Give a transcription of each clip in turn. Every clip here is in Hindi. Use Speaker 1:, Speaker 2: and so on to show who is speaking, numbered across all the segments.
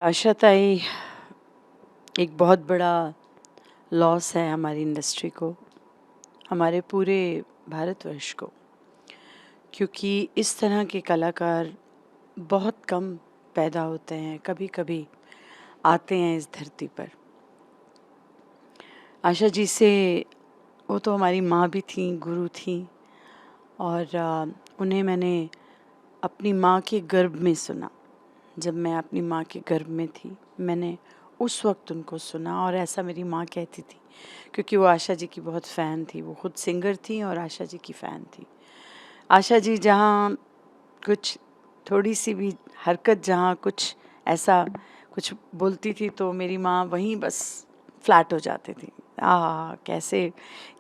Speaker 1: आशा ताई एक बहुत बड़ा लॉस है हमारी इंडस्ट्री को, हमारे पूरे भारतवर्ष को, क्योंकि इस तरह के कलाकार बहुत कम पैदा होते हैं, कभी कभी आते हैं इस धरती पर। आशा जी से वो तो हमारी माँ भी थी, गुरु थी, और उन्हें मैंने अपनी माँ के गर्भ में सुना। जब मैं अपनी माँ के गर्भ में थी, मैंने उस वक्त उनको सुना, और ऐसा मेरी माँ कहती थी, क्योंकि वो आशा जी की बहुत फ़ैन थी। वो खुद सिंगर थी और आशा जी की फ़ैन थी। आशा जी जहाँ कुछ थोड़ी सी भी हरकत, जहाँ कुछ ऐसा कुछ बोलती थी, तो मेरी माँ वहीं बस फ्लैट हो जाती थी। कैसे,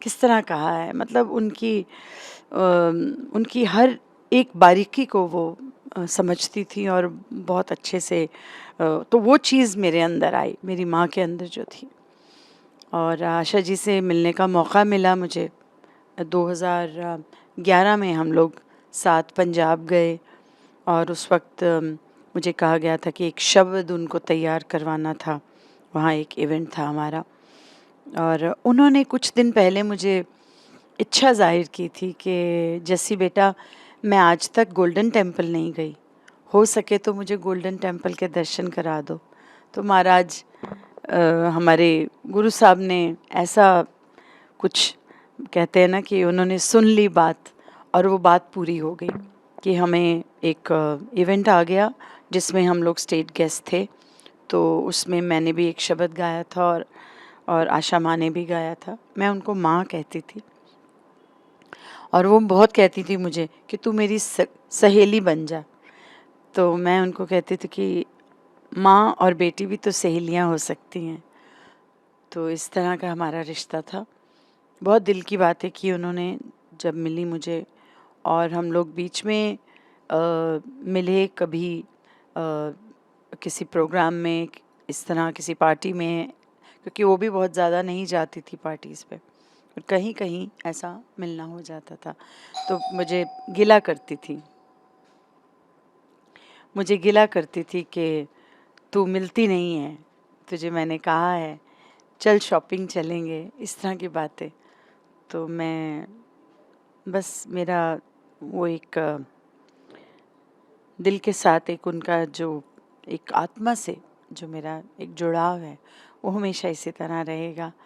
Speaker 1: किस तरह कहा है, मतलब उनकी हर एक बारीकी को वो समझती थी, और बहुत अच्छे से तो वो चीज़ मेरे अंदर आई, मेरी माँ के अंदर जो थी। और आशा जी से मिलने का मौका मिला मुझे। 2011 में हम लोग साथ पंजाब गए, और उस वक्त मुझे कहा गया था कि एक शब्द उनको तैयार करवाना था। वहाँ एक इवेंट था हमारा, और उन्होंने कुछ दिन पहले मुझे इच्छा ज़ाहिर की थी कि जस्सी बेटा, मैं आज तक गोल्डन टेम्पल नहीं गई, हो सके तो मुझे गोल्डन टेम्पल के दर्शन करा दो। तो महाराज हमारे गुरु साहब ने ऐसा कुछ, कहते हैं ना, कि उन्होंने सुन ली बात, और वो बात पूरी हो गई कि हमें एक इवेंट आ गया जिसमें हम लोग स्टेट गेस्ट थे। तो उसमें मैंने भी एक शब्द गाया था, और आशा माँ ने भी गाया था। मैं उनको माँ कहती थी, और वो बहुत कहती थी मुझे कि तू मेरी सहेली बन जा। तो मैं उनको कहती थी कि माँ और बेटी भी तो सहेलियाँ हो सकती हैं। तो इस तरह का हमारा रिश्ता था। बहुत दिल की बातें की उन्होंने जब मिली मुझे, और हम लोग बीच में मिले कभी, किसी प्रोग्राम में, इस तरह किसी पार्टी में, क्योंकि वो भी बहुत ज़्यादा नहीं जाती थी पार्टीज़ पे, और कहीं कहीं ऐसा मिलना हो जाता था। तो मुझे गिला करती थी कि तू मिलती नहीं है, तुझे मैंने कहा है चल शॉपिंग चलेंगे, इस तरह की बातें। तो मैं बस, मेरा वो एक दिल के साथ एक उनका जो एक आत्मा से जो मेरा एक जुड़ाव है, वो हमेशा इसी तरह रहेगा।